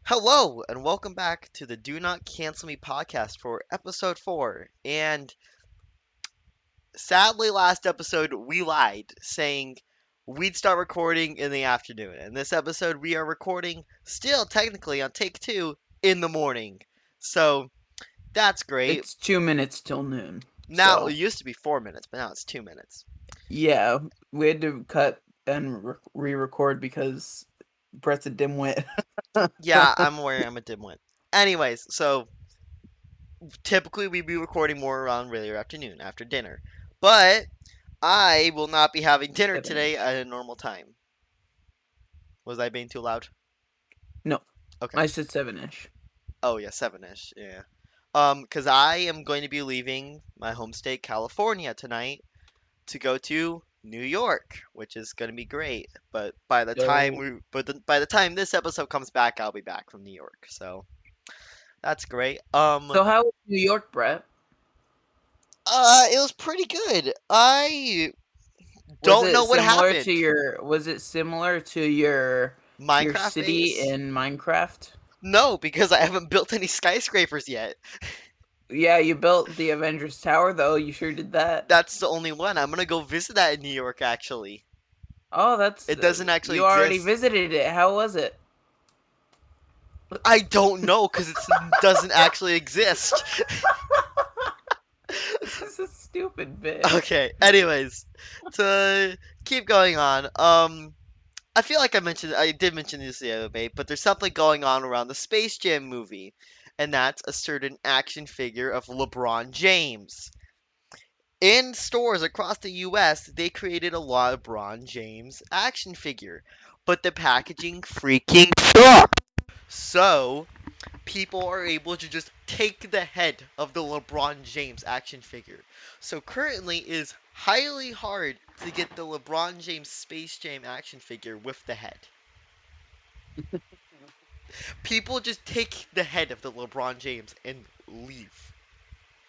Hello, and welcome back to the Do Not Cancel Me podcast for episode 4. And sadly, last episode we lied, saying we'd start recording in the afternoon. And this episode we are recording still technically on take 2 in the morning. So that's great. It's 2 minutes till noon. Now, it So, used to be 4 minutes, but now it's 2 minutes. yeah, we had to cut and re-record because Brett's a dimwit. Yeah, I'm aware I'm a dimwit. Anyways, so typically we'd be recording more around really afternoon, after dinner. But I will not be having dinner today 7-ish. at a normal time. Was I being too loud? No, Okay. I said 7-ish. Oh yeah, 7-ish. Yeah. Cause I am going to be leaving my home state, California, tonight to go to New York, which is gonna be great. But So, by the time this episode comes back, I'll be back from New York. So that's great. so how was New York, Brett? It was pretty good. I don't know what happened. Was it similar to your Minecraft city base? in Minecraft? No, because I haven't built any skyscrapers yet. Yeah, you built the Avengers Tower though. You sure did that. That's the only one. I'm gonna go visit that in New York, actually. Oh, that's It doesn't actually you already exist. visited it. How was it? I don't know because it doesn't actually exist. This is a stupid bit. Okay. Anyways, to keep going on, I feel like I did mention this the other day, but there's something going on around the Space Jam movie, and that's a certain action figure of LeBron James. In stores across the US, they created a LeBron James action figure, but the packaging freaking sucked. So, people are able to just take the head of the LeBron James action figure. So currently it is highly hard to get the LeBron James Space Jam action figure with the head. People just take the head of the LeBron James and leave.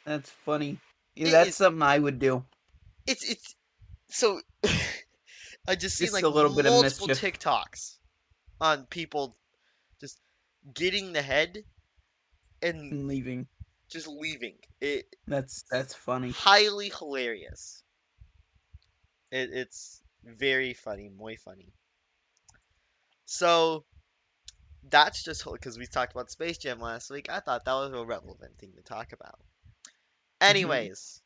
That's funny. Yeah, It that's is something I would do. it's so I just seen Just like a little bit of multiple mischief TikToks on people just getting the head and and leaving. just leaving. It's That's funny. highly hilarious. It's very funny, muy funny. So that's just because we talked about Space Jam last week. I thought that was a relevant thing to talk about. Hmm. Anyways,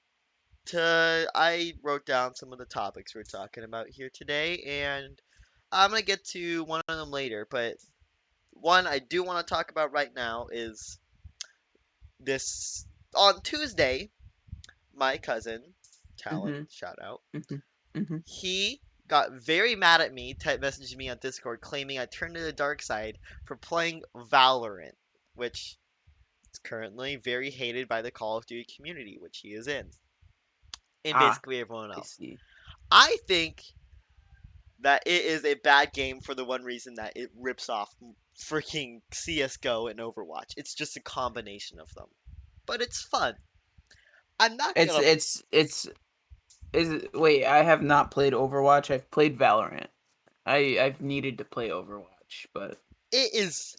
I wrote down some of the topics we're talking about here today, and I'm gonna get to one of them later. But one I do want to talk about right now is this on Tuesday. My cousin, Talon, Hmm. shout out. Hmm. Hmm. He got very mad at me, type messaged me on Discord claiming I turned to the dark side for playing Valorant, which is currently very hated by the Call of Duty community, which he is in, and Ah, basically everyone I else. see. I think that it is a bad game for the one reason that it rips off freaking CS:GO and Overwatch. It's just a combination of them. But it's fun. I'm not It's gonna. it's it's wait, I have not played Overwatch. I've played Valorant. I've needed to play Overwatch, but It is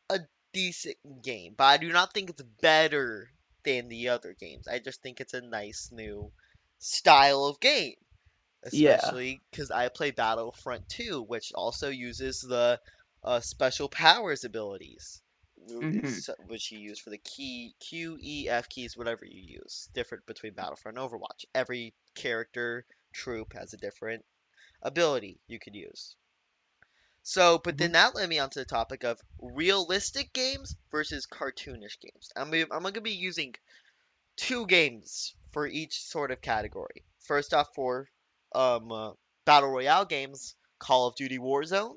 a decent game, but I do not think it's better than the other games. I just think it's a nice new style of game, yeah. especially because I play Battlefront 2, which also uses the special powers abilities, Hmm. which you use for the key Q, E, F keys, whatever you use. Different between Battlefront and Overwatch. Every character troop has a different ability you could use. So, but Hmm. then that led me onto the topic of realistic games versus cartoonish games. I'm going to be using two games for each sort of category. First off, for battle royale games, Call of Duty Warzone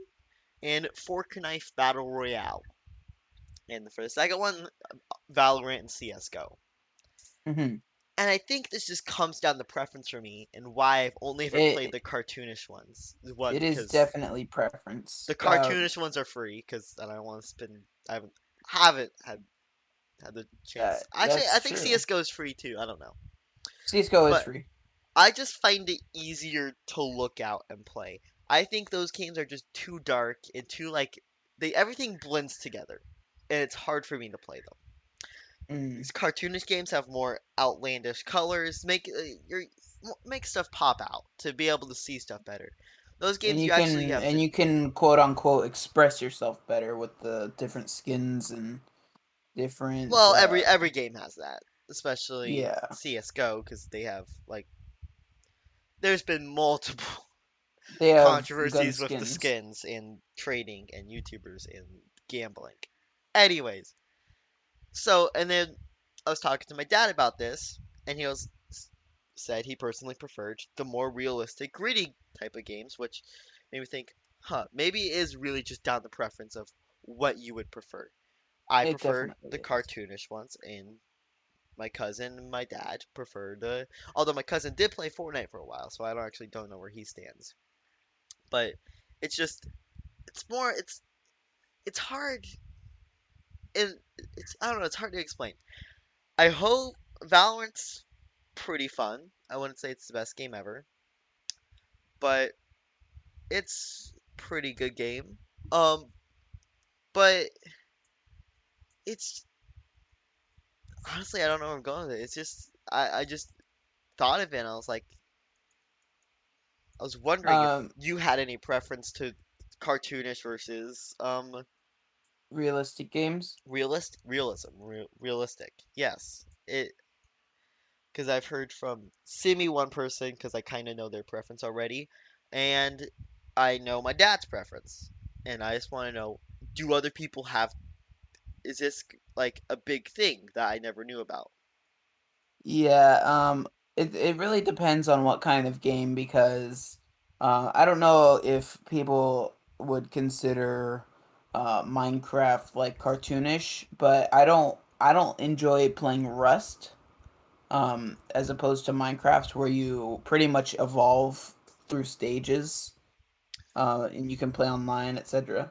and Fork Knife Battle Royale. And for the second one, Valorant and CS:GO. Hmm. And I think this just comes down to preference for me and why I've only ever played It the cartoonish ones. One, it is because definitely preference. the cartoonish ones are free because I don't want to spend. I haven't had the chance. Actually, I That's think true. CS:GO is free too. I don't know, CS:GO is but free. I just find it easier to look out and play. I think those games are just too dark and too like they everything blends together, and it's hard for me to play them. Mm. These cartoonish games have more outlandish colors, make stuff pop out to be able to see stuff better. Those games you actually have And to you can quote unquote express yourself better with the different skins and different well, every game has that, especially yeah. CS:GO because they have like there's been multiple They have gun controversies with the skins. skins and trading and YouTubers and gambling. Anyways, so and then I was talking to my dad about this, and he was said he personally preferred the more realistic, gritty type of games, which made me think, huh, maybe it is really just down the preference of what you would prefer. I It prefer definitely the is. cartoonish ones, and my cousin and my dad prefer the. Although my cousin did play Fortnite for a while, so I don't know where he stands. But it's just it's more it's hard and it's I don't know it's hard to explain. I hope Valorant's pretty fun. I wouldn't say it's the best game ever, but it's pretty good game. Um, but it's honestly I don't know where I'm going with it. It's just I just thought of it and I was like I was wondering if Um, you had any preference to cartoonish versus Realistic games. realistic. Yes, it because I've heard from semi one person because I kind of know their preference already, and I know my dad's preference, and I just want to know, do other people have? Is this like a big thing that I never knew about? Yeah, it really depends on what kind of game because I don't know if people would consider Minecraft like cartoonish, but I don't enjoy playing Rust as opposed to Minecraft where you pretty much evolve through stages and you can play online, etc.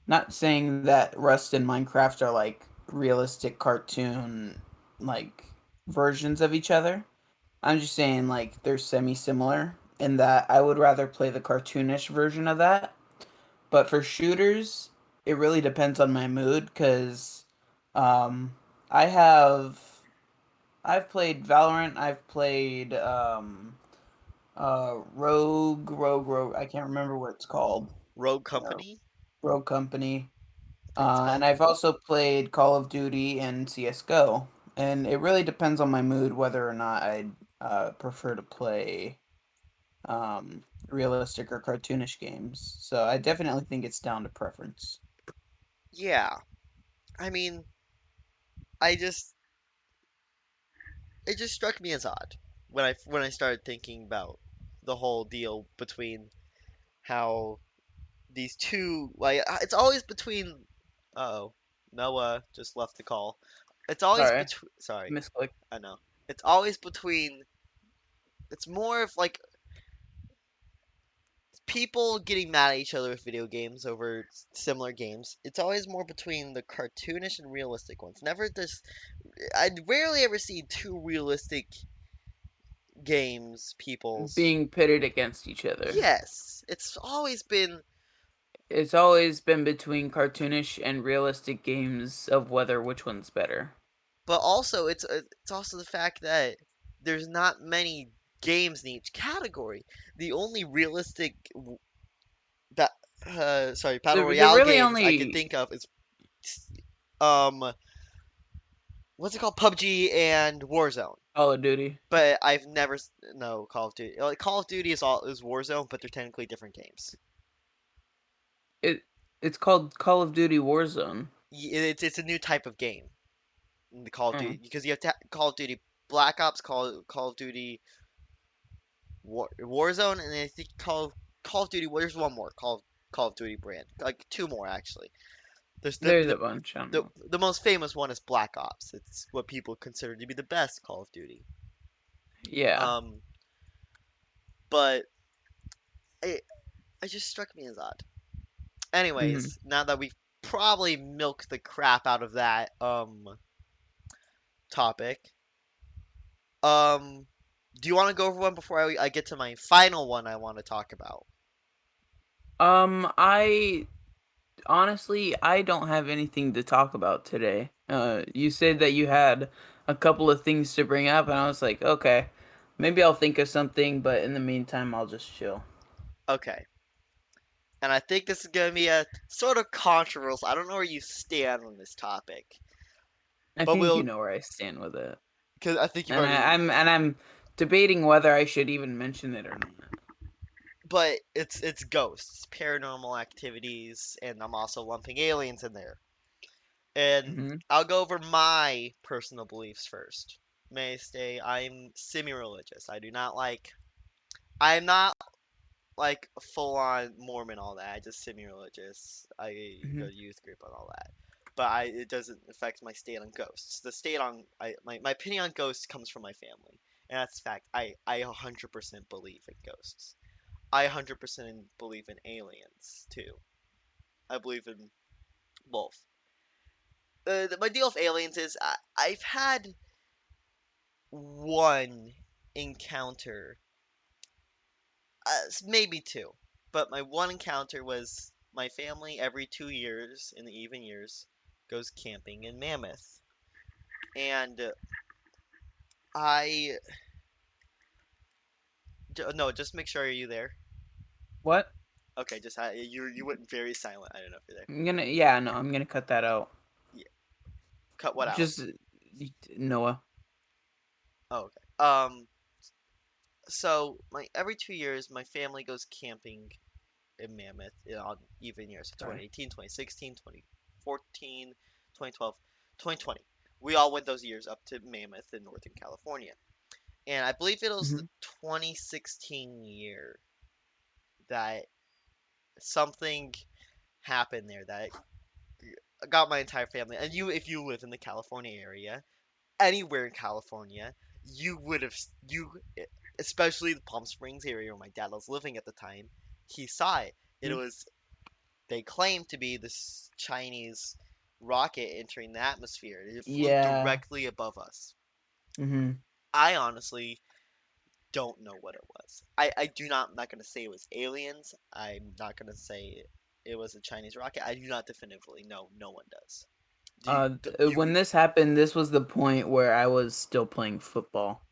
Not saying that Rust and Minecraft are like realistic cartoon like versions of each other. I'm just saying like they're semi similar in that I would rather play the cartoonish version of that. But for shooters, it really depends on my mood because um, I have I've played Valorant. I've played Rogue. I can't remember what it's called. Rogue Uh, Company, Rogue Company. I think it's And called. I've also played Call of Duty and CS:GO. And it really depends on my mood whether or not I'd prefer to play realistic or cartoonish games. So I definitely think it's down to preference. Yeah, I mean, I just it just struck me as odd when I started thinking about the whole deal between how these two like it's always between oh Noah just left the call. It's always Sorry, between sorry, misclick. I know. It's always between it's more of like people getting mad at each other with video games over similar games. It's always more between the cartoonish and realistic ones. Never this I rarely ever see two realistic games people's Being pitted against each other. yes. It's always been It's always been between cartoonish and realistic games of whether which one's better. but also it's also the fact that there's not many games in each category. The only realistic ba- battle There royale really games I can only think of is um what's it called PUBG and Warzone. Call of Duty. But I've never no Call of Duty. Like Call of Duty is Warzone, but they're technically different games. It it's called Call of Duty Warzone. It's a new type of game in the Call of Oh, Duty because you have Call of Duty Black Ops, Call of Duty Warzone, and I think Call of Duty. Well, there's one more Call of Duty brand, like two more actually. There's there's a bunch. I don't know. the most famous one is Black Ops. It's what people consider to be the best Call of Duty. Yeah. Um, but it it just struck me as odd. Hmm. Anyways, now that we've probably milked the crap out of that topic, um, do you want to go over one before I get to my final one I want to talk about? I Honestly, I don't have anything to talk about today. You said that you had a couple of things to bring up, and I was like, okay, maybe I'll think of something, but in the meantime, I'll just chill. Okay. And I think this is going to be a sort of controversial. I don't know where you stand on this topic, I but think you we'll, know where I stand with it, because I think you've and already, I'm debating whether I should even mention it or not. but it's ghosts, paranormal activities, and I'm also lumping aliens in there. And Mm-hmm. I'll go over my personal beliefs first. May I say I'm semi-religious. I'm not like full on Mormon, all that. I just semi-religious. I Mm-hmm. go to youth group and all that. But it doesn't affect my stand on ghosts. The stand on my opinion on ghosts comes from my family, and that's the fact. I 100% believe in ghosts. I 100% believe in aliens too. I believe in both. My deal with aliens is I've had one encounter, maybe two, but my one encounter was my family every 2 years in the even years goes camping in Mammoth, and I no, just make sure are you there? What? Okay, just you went very silent. I don't know if you're there. Yeah, no, I'm gonna cut that out. Yeah, cut what out? Just Noah. Oh, okay. So my every 2 years my family goes camping in Mammoth on even years, so Sorry. 2018, 2016, 2014, 2012, 2020. We all went those years up to Mammoth in Northern California. And I believe it was Mm-hmm. the 2016 year that something happened there that got my entire family. And if you live in the California area, anywhere in California, you would have, especially the Palm Springs area where my dad was living at the time, he saw it. It was they claim to be this Chinese rocket entering the atmosphere. It flew Yeah. directly above us. Mm-hmm. I honestly don't know what it was. I do not, I'm not going to say it was aliens. I'm not going to say it was a Chinese rocket. I do not definitively know. No one does. When this happened, this was the point where I was still playing football.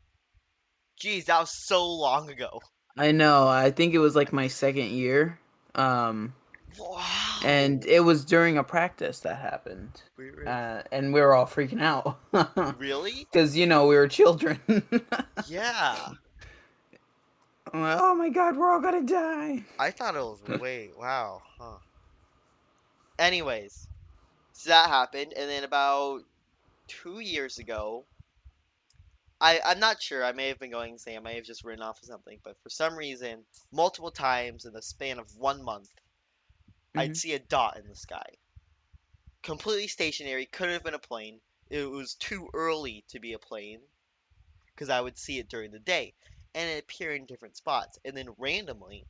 Geez, that was so long ago. I know. I think it was like my second year. Um, and Wow. it was during a practice that happened. We were, And we were all freaking out. really? Because, we were children. Yeah. I'm like, oh my god, we're all gonna die. I thought it was way, wow, huh. Anyways, so that happened, and then about 2 years ago, I'm not sure. I may have been going insane. I may have just written off of something, but for some reason, multiple times in the span of 1 month, I'd Hmm. see a dot in the sky. Completely stationary, couldn't have been a plane. It was too early to be a plane because I would see it during the day, and it appear in different spots. And then randomly,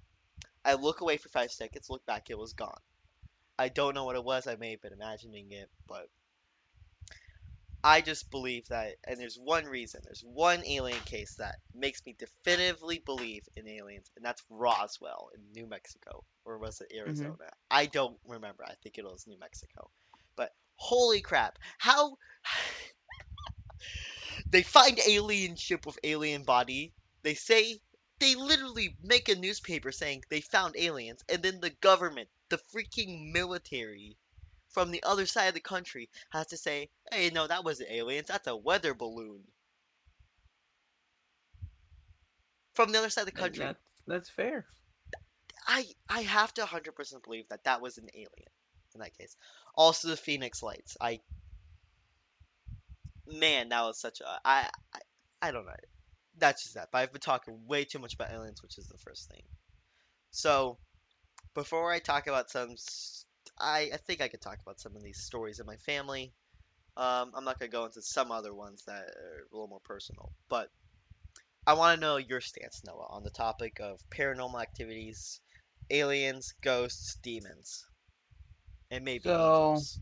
I look away for 5 seconds, look back, it was gone. I don't know what it was. I may have been imagining it, but I just believe that, and there's one reason, there's one alien case that makes me definitively believe in aliens, and that's Roswell in New Mexico, or was it Hmm. Arizona? I don't remember. I think it was New Mexico. But holy crap, how they find alien ship with alien body? They say they literally make a newspaper saying they found aliens, and then the government, the freaking military, from the other side of the country has to say, "Hey, no, that wasn't aliens. That's a weather balloon." From the other side of the country. That's fair. I have to 100% believe that that was an alien in that case. Also, the Phoenix Lights. Man, that was such a I don't know. That's just that. But I've been talking way too much about aliens, which is the first thing. So before I talk about I think I could talk about some of these stories in my family. I'm not gonna go into some other ones that are a little more personal, but I want to know your stance, Noah, on the topic of paranormal activities, aliens, ghosts, demons, and maybe So, angels.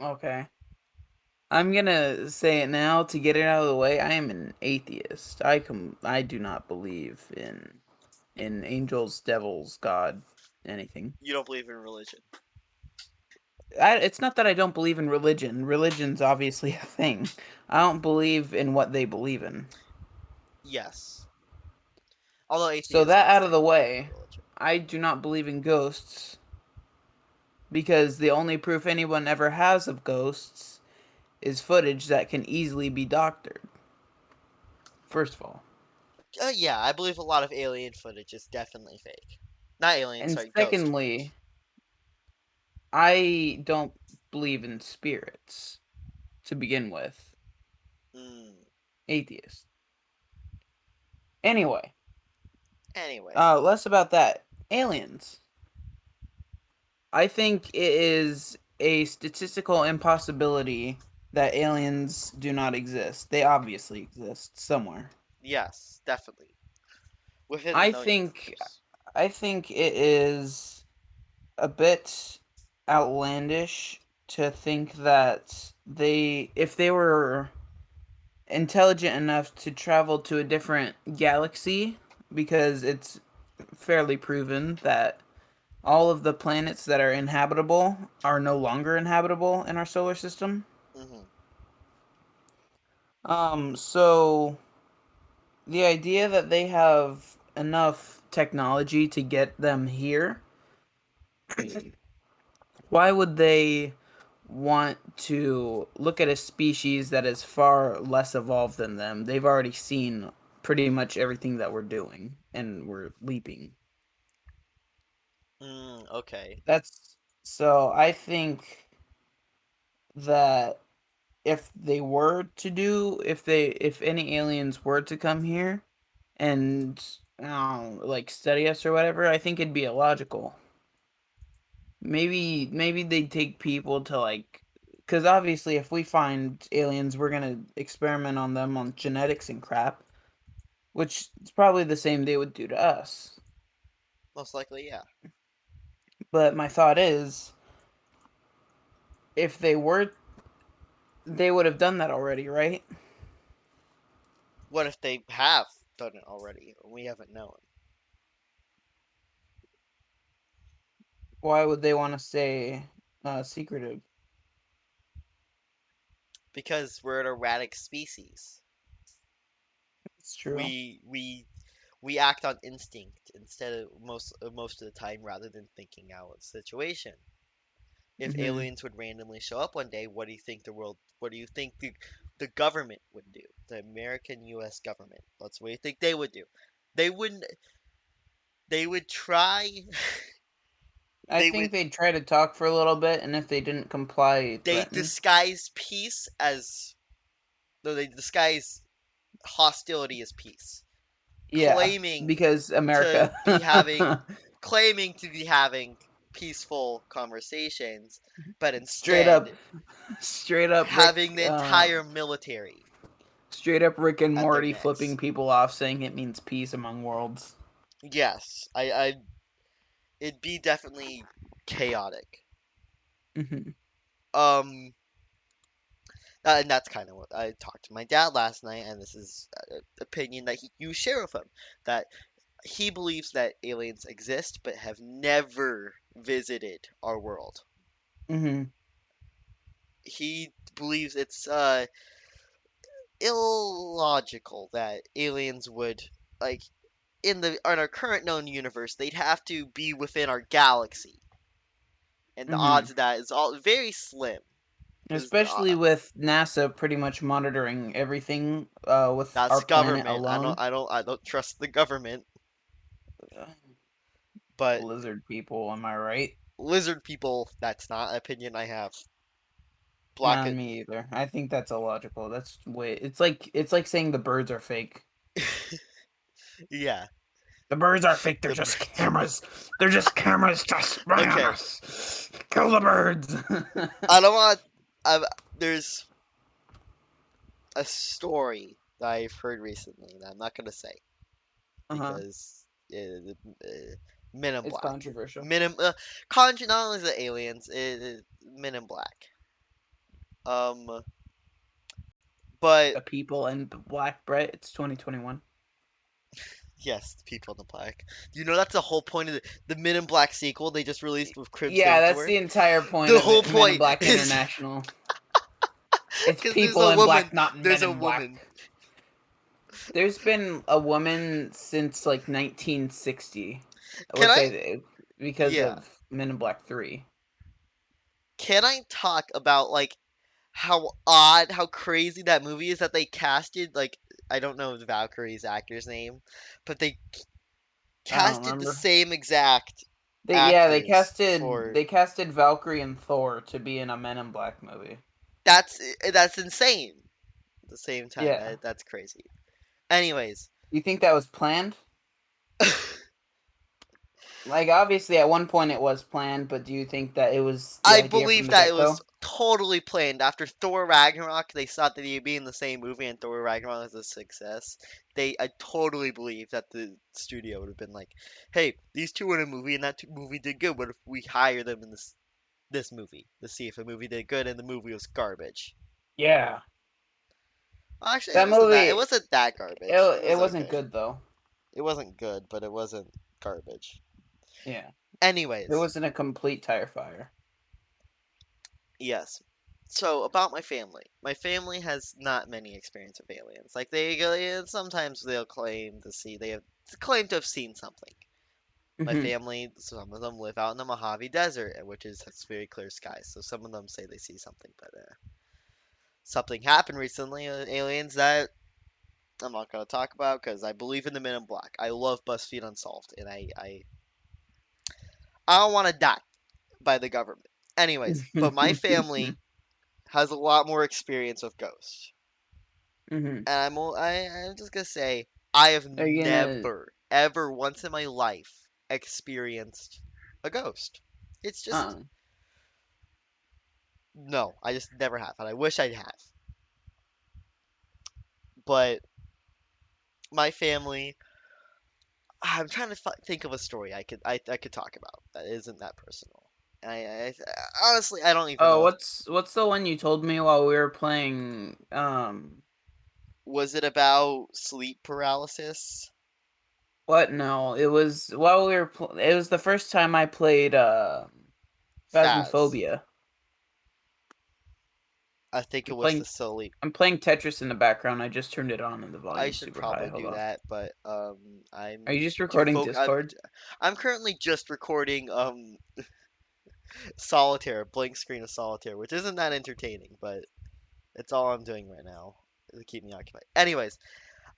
okay. I'm gonna say it now to get it out of the way. I am an atheist. I do not believe in in angels, devils, God, anything. You don't believe in religion. It's not that I don't believe in religion. Religion's obviously a thing. I don't believe in what they believe in. Yes. Although So atheism that is out of the technically a way, religion. I do not believe in ghosts because the only proof anyone ever has of ghosts is footage that can easily be doctored. First of all. Yeah, I believe a lot of alien footage is definitely fake. Not alien, And sorry, ghost footage. secondly, I don't believe in spirits to begin with. Mm. Atheist. Anyway, Anyway, less about that. Aliens. I think it is a statistical impossibility that aliens do not exist. They obviously exist somewhere. yes, definitely. Within the I known think universe. I think it is a bit outlandish to think that if they were intelligent enough to travel to a different galaxy, because it's fairly proven that all of the planets that are inhabitable are no longer inhabitable in our solar system. Hmm. So the idea that they have enough technology to get them here, why would they want to look at a species that is far less evolved than them? They've already seen pretty much everything that we're doing, and we're leaping. Okay. That's so I think that if any aliens were to come here and like study us or whatever, I think it'd be illogical. Maybe they'd take people to like, because obviously if we find aliens, we're gonna experiment on them on genetics and crap, which is probably the same they would do to us. Most likely, yeah. But my thought is, if they were, they would have done that already, right? What if they have done it already and we haven't known? Why would they want to stay secretive? Because we're an erratic species. It's true. We we act on instinct instead of most of the time rather than thinking out a situation. If Mm-hmm. aliens would randomly show up one day, what do you think the government would do? The American US government. That's what you think they would do. They wouldn't they would try I they would think they'd try to talk for a little bit, and if they didn't comply, they threaten. disguise peace as no, they disguise hostility as peace, Yeah, claiming because to America. be having claiming to be having peaceful conversations, but straight up, instead straight up having Rick, the entire military straight up Rick and at their Morty flipping necks. people off, saying it means peace among worlds. Yes, it'd be definitely chaotic. Hmm. Um, and that's kind of what I talked to my dad last night, and this is an opinion that you share with him, that he believes that aliens exist but have never visited our world. Hmm. He believes it's illogical that aliens would like in our current known universe they'd have to be within our galaxy, and the Hmm. odds of that is all very slim because Especially with NASA pretty much monitoring everything with that's our planet government. alone. I don't trust the government, Uh, but Lizard people, am I right? lizard people, that's not an opinion I have. Black Not it. me either. I think that's illogical. That's way. It's like saying the birds are fake. Yeah. The birds are fake. They're The just birds. cameras. They're just cameras to spy on Okay. us. Kill the birds. I don't want. There's a story that I've heard recently that I'm not gonna say Uh huh. because Men in It's Black. controversial. Men in Conjure not only is it aliens, Men in Black. Um, but The people and the black Brett. It's 2021. Yes, people in the black. Do you know that's the whole point of the Men in Black sequel they just released with Crib Yeah, that's Santor? the entire point The of whole it, Men in point Black is International. It's because people in black, not men there's a in woman. black. There's been a woman since like 1960. I Can would I? say that because Yeah. of Men in Black 3. Can I talk about like how odd, how crazy that movie is that they casted like I don't know Valkyrie's actor's name, but they I don't casted the remember. same exact Yeah, actors for they casted Valkyrie and Thor to be in a Men in Black movie. that's insane. At the same time, Yeah. that's crazy. Anyways, You think that was planned? Like obviously at one point it was planned, but do you think that it was the I idea from believe the that it was get-go? totally planned. After Thor Ragnarok, they thought that he'd be in the same movie, and Thor Ragnarok was a success. I totally believe that the studio would have been like, "Hey, these two were in a movie, and that movie did good. What if we hire them in this movie to see if a movie did good and the movie was garbage?" Yeah. Actually, That movie it wasn't that garbage. It it was wasn't okay. good though. It wasn't good, but it wasn't garbage. Yeah. It Anyways, wasn't a complete tire fire. yes. So about my family. My family has not many experience with aliens. Like sometimes they'll claim to see they have claim to have seen something. My Mhm. family, some of them live out in the Mojave Desert, which is has very clear skies. So some of them say they see something, but something happened recently with aliens that I'm not gonna talk about because I believe in the Men in Black. I love BuzzFeed Unsolved, and I don't want to die by the government. Anyways, but my family has a lot more experience with ghosts. Mhm. And I'm just gonna say I have Are you gonna never ever once in my life experienced a ghost. It's just uh no, I just never have, and I wish I'd have. But my family, I'm trying to think of a story I could talk about that isn't that personal. I honestly I don't even Oh, know if what's the one you told me while we were playing was it about sleep paralysis. what? No, it was while we were it was the first time I played Faz. Phasmophobia. I think it I'm was playing the sleep. I'm playing Tetris in the background. I just turned it on and the I volume's should super high. probably Hold do on. that, but Are I'm you just too recording folk. Discord? I'm currently just recording solitaire, blank screen of solitaire, which isn't that entertaining, but it's all I'm doing right now to keep me occupied. Anyways,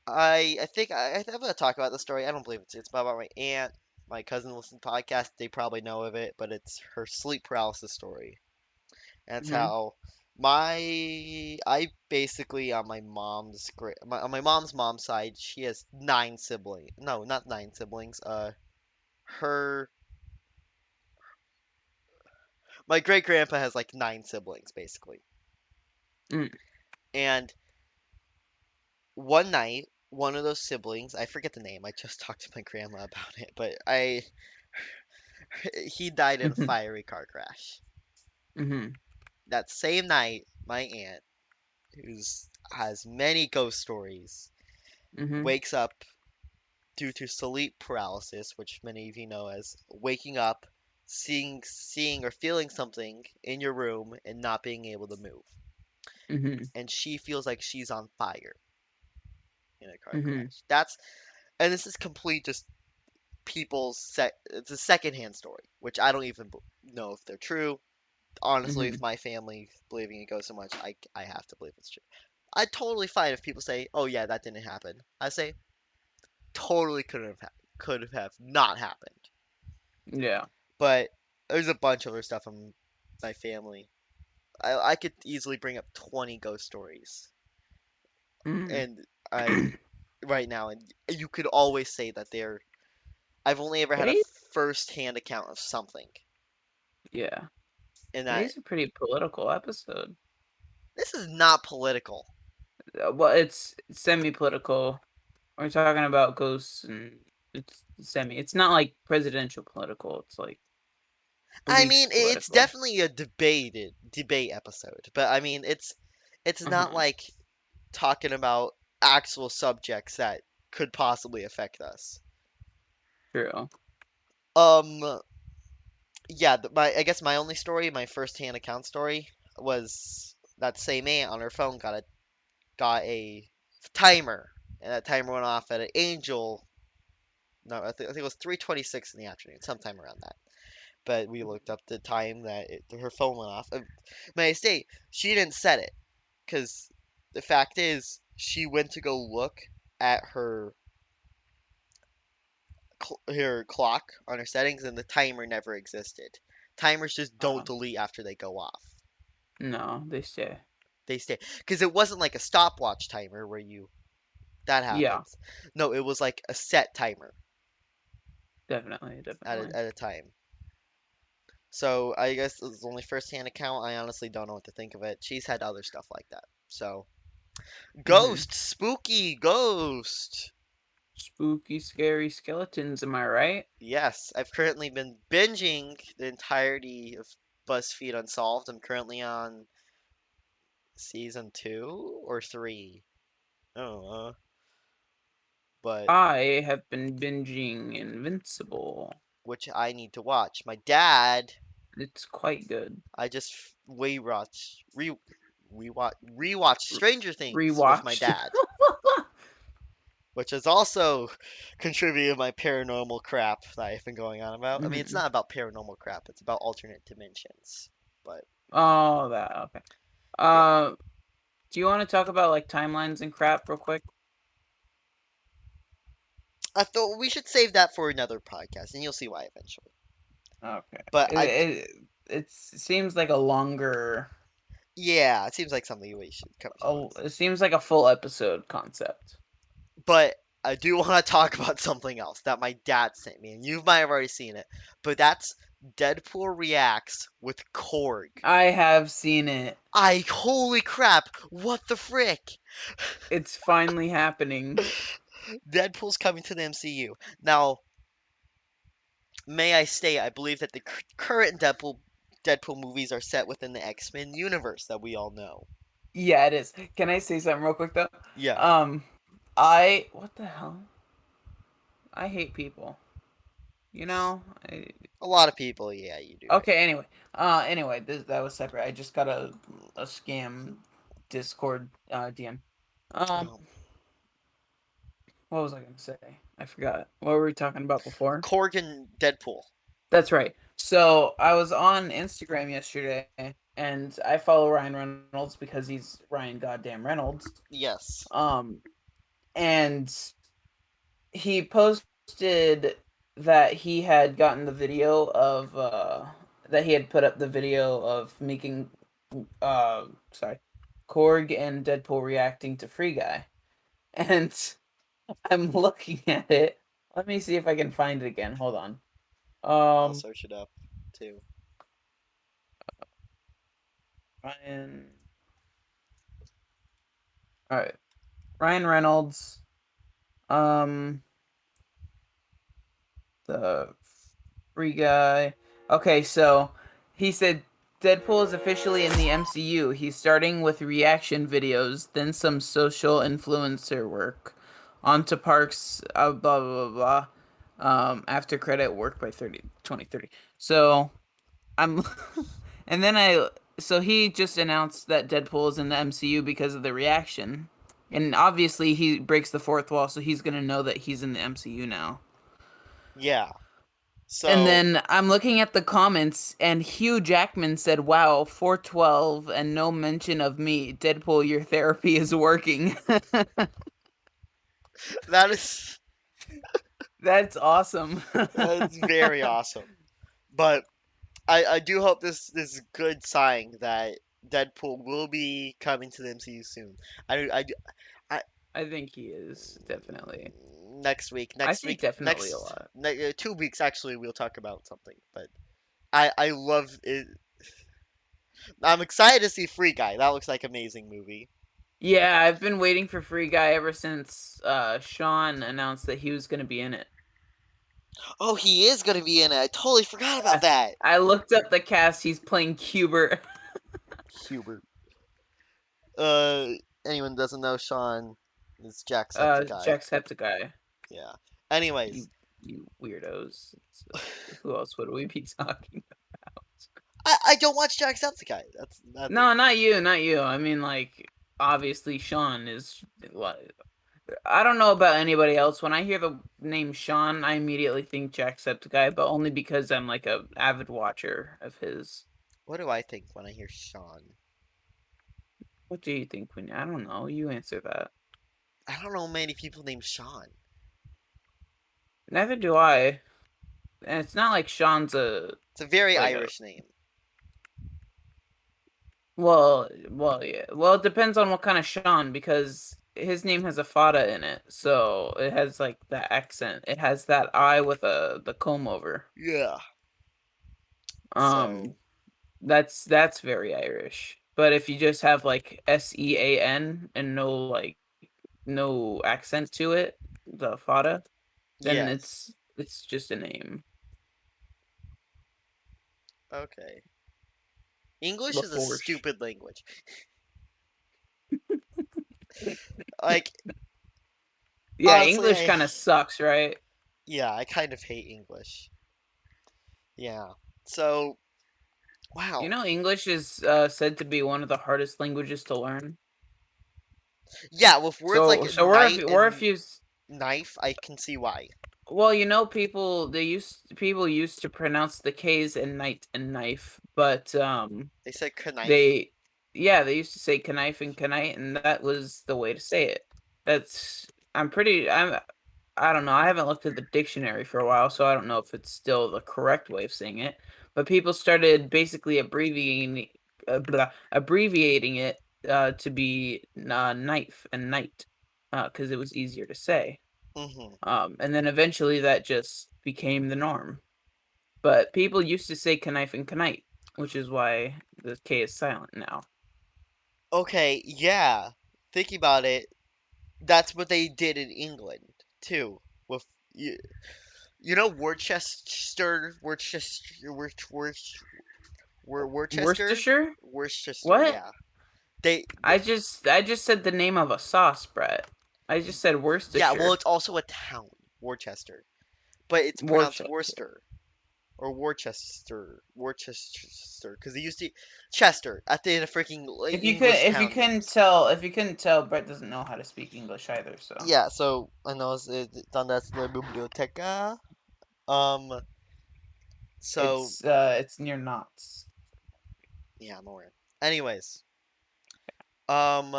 I think I'm gonna talk about the story. I don't believe it's about my aunt. My cousin listens to podcasts. They probably know of it, but it's her sleep paralysis story. That's Mhm. how I basically on my on my mom's side, she has nine siblings. No, not nine siblings. Her my great grandpa has like nine siblings basically. Mm. And one night, one of those siblings, I forget the name. I just talked to my grandma about it, but I he died in a Mhm. fiery car crash. Mhm. That same night, my aunt, who's has many ghost stories, Mhm. wakes up due to sleep paralysis, which many of you know as waking up, seeing or feeling something in your room and not being able to move. Mhm. And she feels like she's on fire in a car Mhm. crash. And this is complete just it's a secondhand story, which I don't even know if they're true. Honestly, if Mhm. my family believing it goes so much, I have to believe it's true. I totally fine if people say, "Oh yeah, that didn't happen." I say totally could have not happened. Yeah. But there's a bunch of other stuff from my family. I could easily bring up 20 ghost stories, Mhm. and I right now, and you could always say that they're. I've only ever had a Today's first-hand account of something, yeah. and that Today's a pretty political episode. this is not political. Well, it's semi-political. We're talking about ghosts and it's semi. It's not like presidential political. It's like I police mean, it's political. definitely a debate episode, but I mean, it's not Uh-huh. like talking about actual subjects that. could possibly affect us. True. Um, yeah, my I guess my only story, my first-hand account story, was that same aunt on her phone got a timer, and that timer went off at an angel. No, I think it was 3:26 in the afternoon, sometime around that. But we looked up the time that her phone went off. May I say, she didn't set it, because the fact is, she went to go look at her clock on her settings, and the timer never existed. Timers just don't Uh, delete after they go off. no, they stay. They stay, because it wasn't like a stopwatch timer where you that Yeah, happens. No, it was like a set timer definitely, at a, definitely. at a time. So I guess it was the only first-hand account. I honestly don't know what to think of it. She's had other stuff like that. So Mm-hmm. Ghost, spooky ghost. Spooky, scary skeletons. Am I right? Yes, I've currently been binging the entirety of BuzzFeed Unsolved. I'm currently on season 2 or 3. I don't know, but I have been binging Invincible. which I need to watch. My dad, It's quite good. I just rewatched R- Stranger Things with my Rewatched. dad, which has also contributed to my paranormal crap that I've been going on about. I mean, it's Mhm. not about paranormal crap; it's about alternate dimensions. But Oh, that okay. yeah, Uh, do you want to talk about like timelines and crap real quick? I thought we should save that for another podcast, and you'll see why eventually. Okay. But It seems like a longer. yeah, it seems like something we should cover some Oh, other stuff. it seems like a full episode concept. But I do want to talk about something else that my dad sent me, and you might have already seen it. But that's Deadpool reacts with Korg. I have seen it. Holy crap, what the frick? It's finally happening. Deadpool's coming to the MCU. Now, may I state, I believe that the current Deadpool movies are set within the X-Men universe that we all know. Yeah, it is. Can I say something real quick though? Yeah, Um, I what the hell? I hate people. You know? a lot of people, yeah, you do hate. Okay, anyway, that was separate. I just got a scam Discord DM. Um, Um, what was I gonna say? I forgot. What were we talking about before? Korg and Deadpool. That's right. So I was on Instagram yesterday, and I follow Ryan Reynolds because he's Ryan Goddamn Reynolds. Yes. Um, and he posted that he had gotten the video of that he had put up the video of making sorry, Korg and Deadpool reacting to Free Guy. And I'm looking at it. Let me see if I can find it again. Hold on. I'll Um search it up too. Ryan all right. Ryan Reynolds um the Free Guy. Okay, so he said Deadpool is officially in the MCU. He's starting with reaction videos, then some social influencer work. On to Parks, blah, blah, blah, blah. After credit work by 2030. So, I'm. and then I. So he just announced that Deadpool is in the MCU because of the reaction. And obviously, he breaks the fourth wall, so he's going to know that he's in the MCU now. Yeah. And So then I'm looking at the comments, and Hugh Jackman said, "Wow, 412, and no mention of me. Deadpool, your therapy is working." that is That's awesome. that's very awesome. But I do hope this good sign that Deadpool will be coming to the MCU soon. I I think he is definitely. next week, I see definitely a lot. 2 weeks actually we'll talk about something. But I love it. I'm excited to see Free Guy. That looks like an amazing movie. Yeah, I've been waiting for Free Guy ever since Sean announced that he was going to be in it. Oh, he is gonna be in it. I totally forgot about I, that. I looked up the cast. He's playing Cubert. Hubert. Uh, anyone doesn't know Sean? It's Jacksepticeye. Jacksepticeye. Yeah. You Anyways, you weirdos. Who else would we be talking about? I don't watch Jacksepticeye. That's it. No, not you, not you. I mean, like, obviously Sean is what I don't know about anybody else. When I hear the name Sean, I immediately think Jacksepticeye, but only because I'm like a avid watcher of his. What do I think when I hear Sean? What do you think when I don't know? You answer that. I don't know many people named Sean. Neither do I. And it's not like Sean's a It's a very like a Irish name. well, yeah. Well, it depends on what kind of Sean because his name has a fada in it, so it has like that accent. It has that I with the comb over. Yeah. Um, So that's very Irish. But if you just have like Sean and no accent to it, the fada, then yes. it's just a name. Okay. English is a LaForge. stupid language. Like Yeah, honestly, English kind of sucks, right? yeah, I kind of hate English. Yeah. So You wow. know, English is said to be one of the hardest languages to learn. Yeah, with words like So night we're if and you knife, I can see why. well, you know, people used to pronounce the K's in night and knife, but They said knife. they yeah, they used to say knife and knight, and that was the way to say it. That's I'm pretty I don't know. I haven't looked at the dictionary for a while, so I don't know if it's still the correct way of saying it. But people started basically abbreviating it to be knife and night because it was easier to say. Mm-hmm. And then eventually that just became the norm. But people used to say knife and knight, which is why the K is silent now. Okay, yeah. Thinking about it, that's what they did in England too. With you, you know Worcester, Worcestershire? Worcester. What? Yeah, they, I just said the name of a sauce, Brett. I just said yeah. Well, Worcestershire. it's also a town, Worcester, but it's pronounced Worcester. Worcester or Worcester, because they used to Chester at the end of freaking English town names. If you couldn't tell, Brett doesn't know how to speak English either, so Yeah, so I know donde es la biblioteca. Um, so it's near knots. yeah, I'm aware. Anyways, um,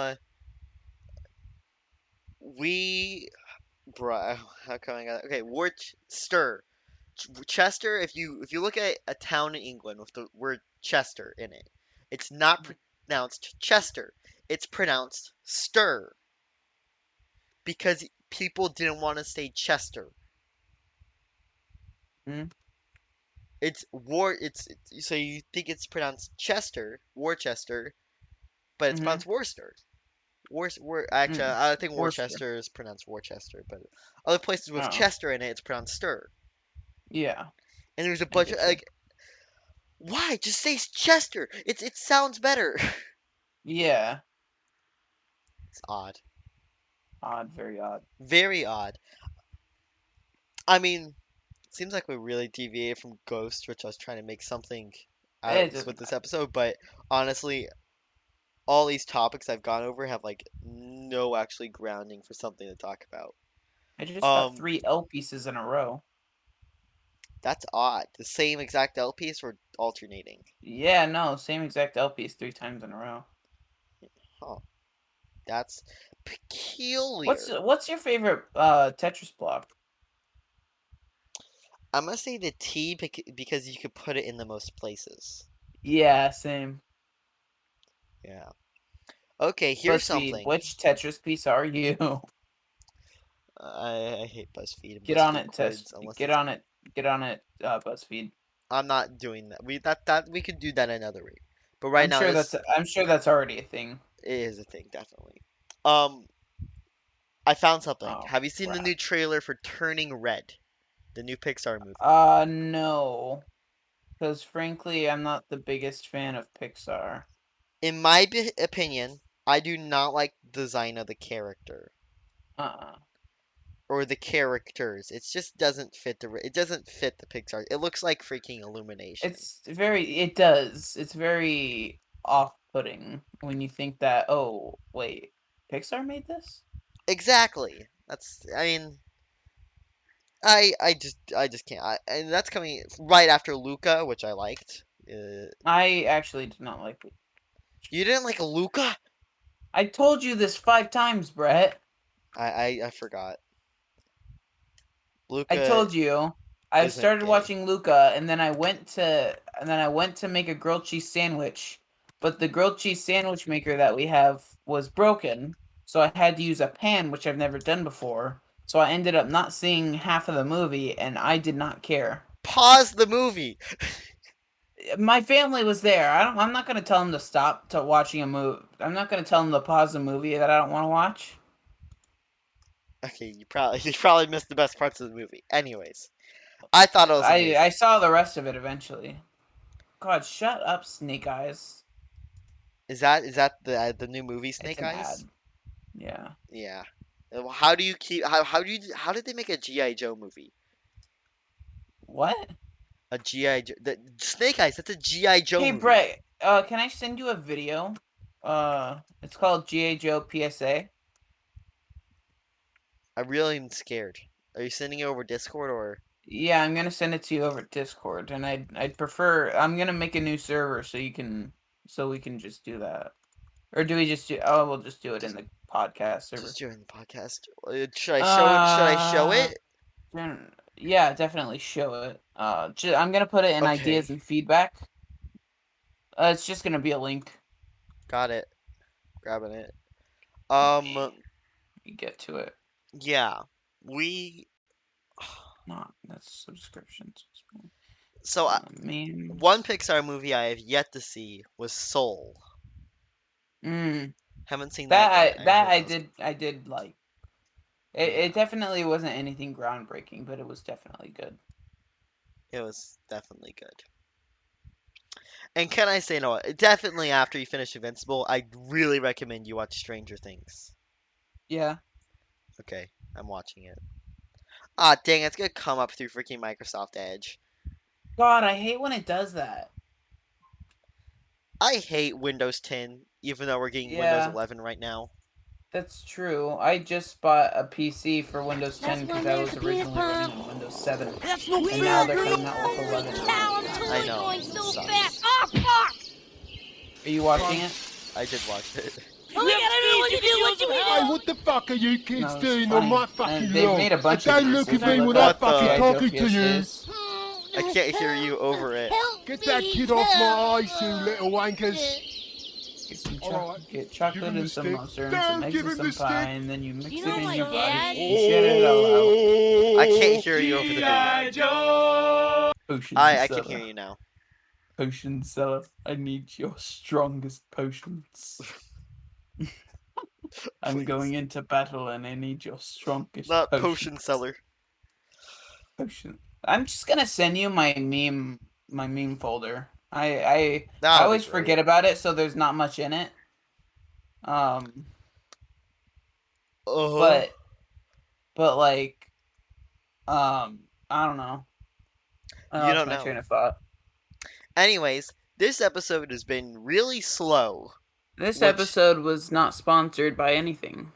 we, bruh, how come I got okay? Worcester, Chester. If you look at a town in England with the word Chester in it, it's not pronounced Chester. It's pronounced stir because people didn't want to say Chester. Mm-hmm. So you think it's pronounced Chester, Worcester, but it's Mm-hmm. pronounced Worcester. Actually, Mm. I think Worcester. Worcester is pronounced Worcester, but other places with Oh, Chester in it, it's pronounced stir. yeah, And there's a I bunch of get you. like, why? Just say Chester. It sounds better. Yeah, It's odd, odd, very odd. very odd. I mean, it seems like we really deviated from Ghost, which I was trying to make something out It doesn't with this matter. episode. But honestly, all these topics I've gone over have like no actually grounding for something to talk about. I just got Um, 3 L pieces in a row. that's odd. The same exact L piece or alternating? Yeah, no, same exact L piece 3 times in a row. Huh. That's peculiar. What's your favorite Tetris block? I'm gonna say the T because you could put it in the most places. Yeah, same. Yeah. Okay, here's BuzzFeed, something. which Tetris piece are you? I hate BuzzFeed and Get on BuzzFeed it, quiz unless get it's. on it, get on it, BuzzFeed. I'm not doing that. We could do that another week. But right now this I'm sure that's already a thing. is a thing definitely. Um, I found something. Oh Have you seen the crap. new trailer for Turning Red, the new Pixar movie? No, because frankly, I'm not the biggest fan of Pixar. In my opinion, I do not like the design of the character. Uh-uh. or the characters. It just doesn't fit it doesn't fit the Pixar. It looks like freaking Illumination. It does. It's very off-putting when you think that, oh, wait, Pixar made this? Exactly. I mean, I just can't. And that's coming right after Luca, which I liked. I actually did not like it. You didn't like Luca? I told you this 5 times, Brett. I forgot. I Luca told you. I isn't started gay. watching Luca, and then I went to make a grilled cheese sandwich, but the grilled cheese sandwich maker that we have was broken, so I had to use a pan, which I've never done before. So I ended up not seeing half of the movie, and I did not care. Pause the movie. My family was there. I'm not gonna tell them to stop to watching a movie. I'm not gonna tell them to pause a movie that I don't want to watch. Okay, you probably missed the best parts of the movie. Anyways, I thought it was I amazing. saw the rest of it eventually. God, shut up, Snake Eyes. Is that the new movie It's Snake an Eyes? ad. Yeah. Yeah. How did they make a GI Joe movie? What? A GI Joe the Snake Eyes. That's a GI Joe Hey, movie. Brett. Can I send you a video? It's called G.A. Joe PSA. I really am scared. Are you sending it over Discord or? Yeah, I'm gonna send it to you over Discord, and I'd prefer I'm gonna make a new server so we can just do that. Or do we just do? Oh, we'll just do it in Just the podcast server. just during the podcast. Should I show it? Should I show Uh, it? yeah, definitely show it. I'm gonna put it in ideas Okay, and feedback. It's just gonna be a link. got it. Grabbing it. Let Um, me get to it. yeah, we. Not that's subscriptions. So one Memes. Pixar movie I have yet to see was Soul. Mm. Haven't seen that yet. I That heard that was good. I did like. Yeah, It definitely wasn't anything groundbreaking, but it was definitely good. it was definitely good. And can I say no? Definitely after you finish Invincible, I really recommend you watch Stranger Things. Yeah. Okay, I'm watching it. Ah, dang, it's gonna come up through freaking Microsoft Edge. God, I hate when it does that. I hate Windows 10, even though we're getting Windows Yeah, 11 right now. that's true. I just bought a PC for Windows That's 10 because when I there's was a beer originally running pong. on Windows 7, That's no and fair, now they're Green. coming out with 11 now. Cow, I'm I totally know, going it so sucks. fast. Oh, fuck! Are you watching it? I did watch it. Oh, we gotta do what you do, what you Hey, do. what the fuck are you kids No, it's doing on funny. my fucking And they've lawn? made a bunch of Don't these. look at If you me look when I'm What up fucking G.I. the? Joe talking to you. PSAs, I can't hear you over it. Help Get that me kid off my eyes, you help. little wankers. get Alright, give chocolate him the and some stick. mustard and some Don't eggs give and him the some pie, stick. and then you mix You it know in my your body. dad? You shit it all out. I can't hear you over the video. Potion I can hear seller. you now. Potion seller. I need your strongest potions. I'm Please. going into battle and I need your strongest Not potion potions. seller. Potion. I'm just gonna send you my meme folder. I That'll be always forget great. about it, so there's not much in it. Um, Uh-huh. but like I don't know. I You lost don't my train know. of thought. Anyways, this episode has been really slow, This which episode was not sponsored by anything.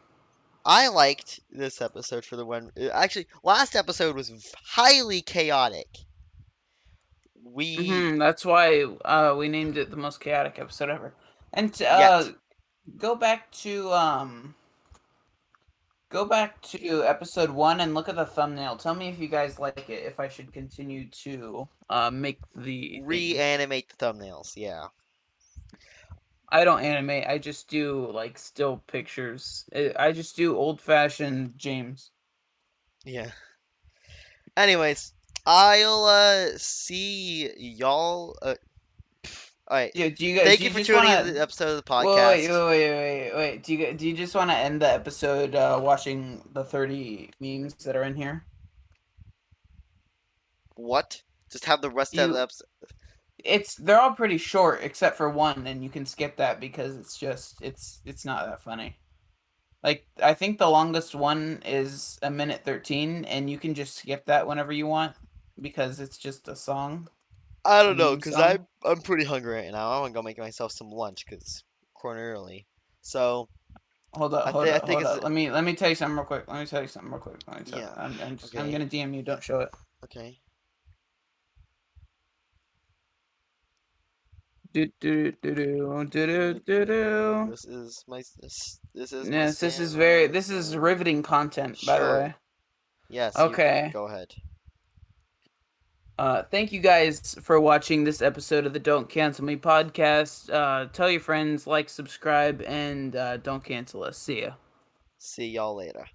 I liked this episode for the one. Actually, last episode was highly chaotic. We That's why we named it the most chaotic episode ever. And yet go back to episode 1 and look at the thumbnail. Tell me if you guys like it. If I should continue to make the things. reanimate the thumbnails. Yeah. I don't animate. I just do like still pictures. I just do old fashioned James. Yeah. Anyways, I'll see y'all. All right. Yeah. Thank Do you you for just tuning in want to the to? episode of the Wait, podcast. wait. Do you just want to end the episode watching the 30 memes that are in here? What? Just have the rest of the You episode. they're all pretty short except for one, and you can skip that because it's not that funny. Like, I think the longest one is 1 minute 13, and you can just skip that whenever you want because it's just a song, I a don't know, meme cause song. I'm pretty hungry right now. I want to go make myself some lunch, cause corner early. So Hold up, I think hold it's up. Let me tell you something real quick. Let me tell you something real quick. yeah. I'm Okay. gonna DM you. Don't show it. Okay. Do do do do do do do do. This is my Yes, this is stand. riveting content, by the Sure. way. Yes, you Okay. go ahead. Thank you guys for watching this episode of the Don't Cancel Me podcast. Tell your friends, like, subscribe, and don't cancel us. See ya. See y'all later.